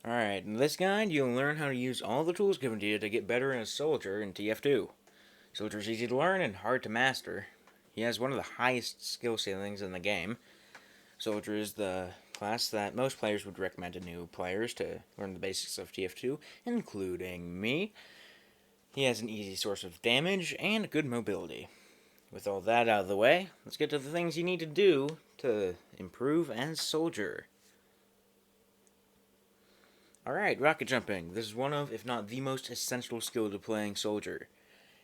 Alright, in this guide, you'll learn how to use all the tools given to you to get better as a soldier in TF2. Soldier's easy to learn and hard to master. He has one of the highest skill ceilings in the game. Soldier is the class that most players would recommend to new players to learn the basics of TF2, including me. He has an easy source of damage and good mobility. With all that out of the way, let's get to the things you need to do to improve as soldier. Alright, rocket jumping. This is one of, if not the most essential skill to playing soldier.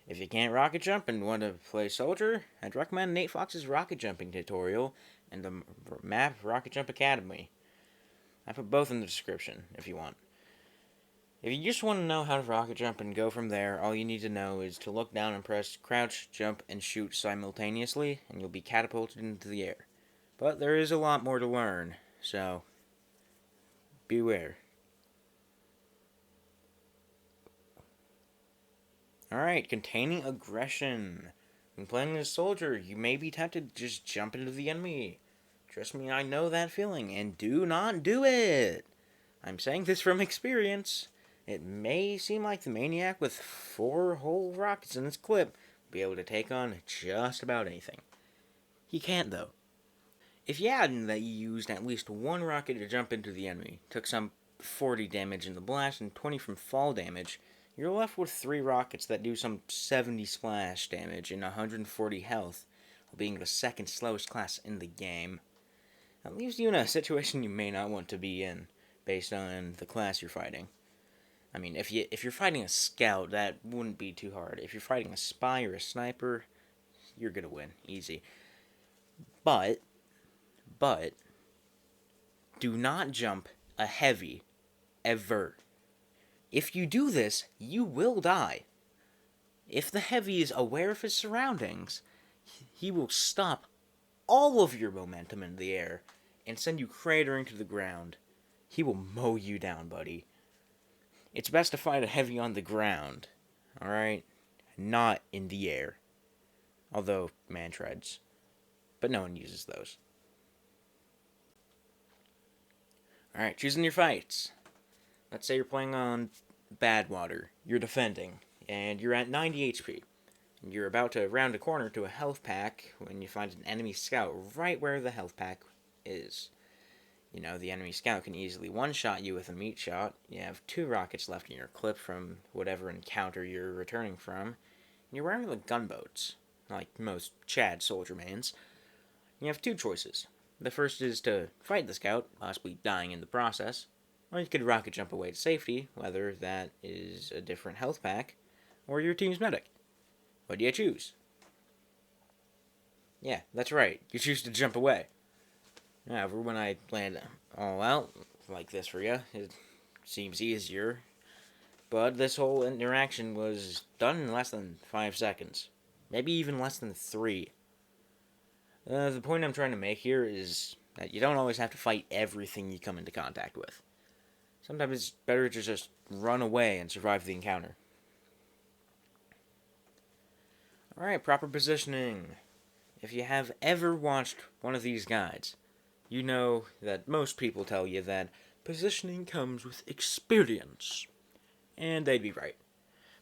If you can't rocket jump and want to play soldier, I'd recommend Nate Fox's rocket jumping tutorial and the map Rocket Jump Academy. I put both in the description if you want. If you just want to know how to rocket jump and go from there, all you need to know is to look down and press crouch, jump, and shoot simultaneously, and you'll be catapulted into the air. But there is a lot more to learn, so beware. Alright, containing aggression. When playing as a soldier, you may be tempted to just jump into the enemy. Trust me, I know that feeling, and do not do it! I'm saying this from experience. It may seem like the maniac with 4 whole rockets in his clip will be able to take on just about anything. He can't, though. If you add in that you used at least 1 rocket to jump into the enemy, took some 40 damage in the blast and 20 from fall damage, you're left with 3 rockets that do some 70 splash damage and 140 health, while being the second slowest class in the game. That leaves you in a situation you may not want to be in, based on the class you're fighting. I mean, if you're fighting a scout, that wouldn't be too hard. If you're fighting a spy or a sniper, you're gonna win, easy. But, do not jump a heavy, ever. If you do this, you will die. If the heavy is aware of his surroundings, he will stop all of your momentum in the air and send you cratering to the ground. He will mow you down, buddy. It's best to fight a heavy on the ground, alright? Not in the air. Although, man treads. But no one uses those. Alright, choosing your fights. Let's say you're playing on Badwater. You're defending, and you're at 90 HP. You're about to round a corner to a health pack when you find an enemy scout right where the health pack is. You know, the enemy scout can easily one-shot you with a meat shot. You have 2 rockets left in your clip from whatever encounter you're returning from. And you're wearing the gunboats, like most Chad soldier mains. You have 2 choices. The first is to fight the scout, possibly dying in the process. Or you could rocket jump away to safety, whether that is a different health pack, or your team's medic. What do you choose? Yeah, that's right. You choose to jump away. However, when I land all out like this for you, it seems easier. But this whole interaction was done in less than 5 seconds. Maybe even less than 3. The point I'm trying to make here is that you don't always have to fight everything you come into contact with. Sometimes it's better to just run away and survive the encounter. Alright, proper positioning. If you have ever watched one of these guides, you know that most people tell you that positioning comes with experience. And they'd be right.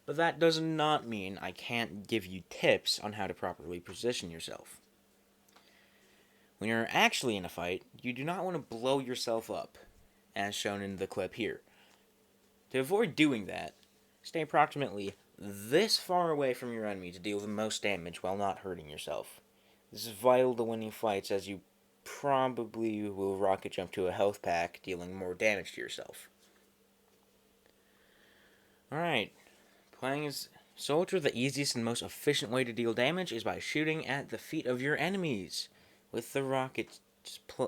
But that does not mean I can't give you tips on how to properly position yourself. When you're actually in a fight, you do not want to blow yourself up, as shown in the clip here. To avoid doing that, stay approximately this far away from your enemy to deal the most damage while not hurting yourself. This is vital to winning fights, as you probably will rocket jump to a health pack, dealing more damage to yourself. Alright, playing as soldier, the easiest and most efficient way to deal damage is by shooting at the feet of your enemies with the rocket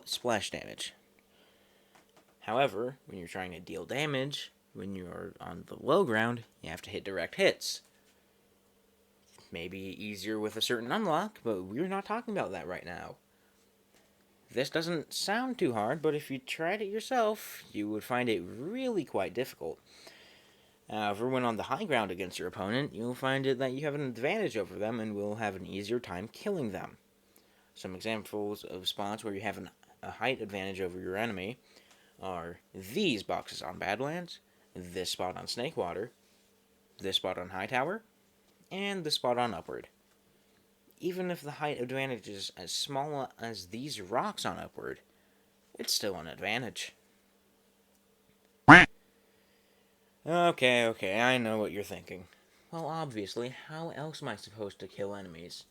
splash damage. However, when you're trying to deal damage, when you're on the low ground, you have to hit direct hits. Maybe easier with a certain unlock, but we're not talking about that right now. This doesn't sound too hard, but if you tried it yourself, you would find it really quite difficult. However, when on the high ground against your opponent, you'll find it that you have an advantage over them and will have an easier time killing them. Some examples of spots where you have a height advantage over your enemy are these boxes on Badlands, this spot on Snakewater, this spot on Hightower, and this spot on Upward. Even if the height advantage is as small as these rocks on Upward, it's still an advantage. Okay, I know what you're thinking. Well, obviously, how else am I supposed to kill enemies?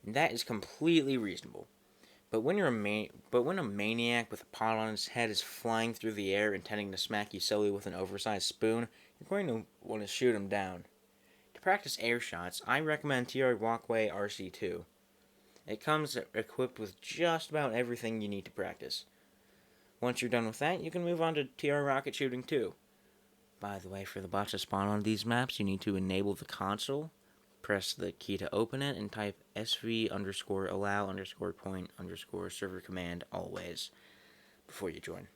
That is completely reasonable. But when a maniac with a pot on his head is flying through the air intending to smack you silly with an oversized spoon, you're going to want to shoot him down. To practice air shots, I recommend TR Walkway RC2. It comes equipped with just about everything you need to practice. Once you're done with that, you can move on to TR Rocket Shooting 2. By the way, for the bots to spawn on these maps, you need to enable the console, press the key to open it, and type sv_allow_point_server command always before you join.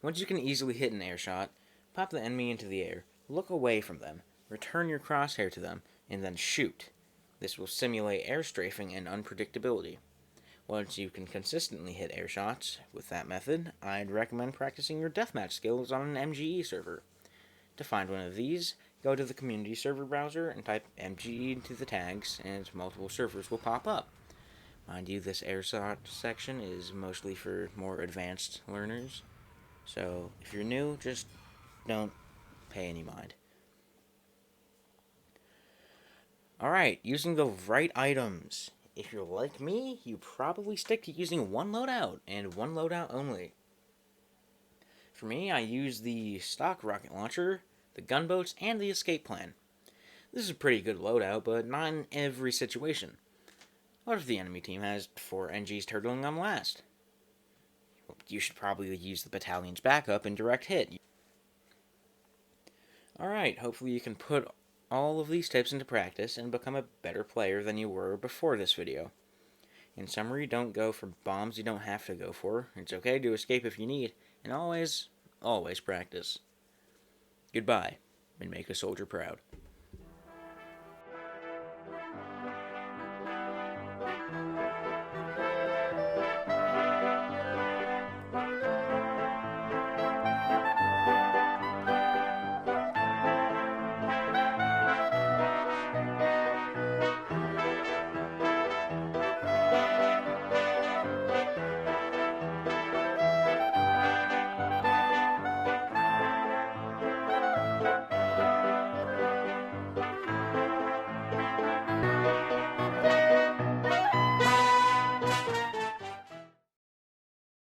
Once you can easily hit an air shot, pop the enemy into the air, look away from them, return your crosshair to them, and then shoot. This will simulate air strafing and unpredictability. Once you can consistently hit air shots with that method, I'd recommend practicing your deathmatch skills on an MGE server. To find one of these, go to the community server browser and type MGE into the tags, and multiple servers will pop up. Mind you, this air shot section is mostly for more advanced learners, so if you're new, just don't pay any mind. Alright, using the right items. If you're like me, you probably stick to using one loadout, and one loadout only. For me, I use the stock rocket launcher, the gunboats, and the escape plan. This is a pretty good loadout, but not in every situation. What if the enemy team has 4 NGs turtling on last? You should probably use the battalion's backup in direct hit. Alright, hopefully you can put all of these tips into practice and become a better player than you were before this video. In summary, don't go for bombs you don't have to go for. It's okay to escape if you need, and always practice. Goodbye, and make a soldier proud.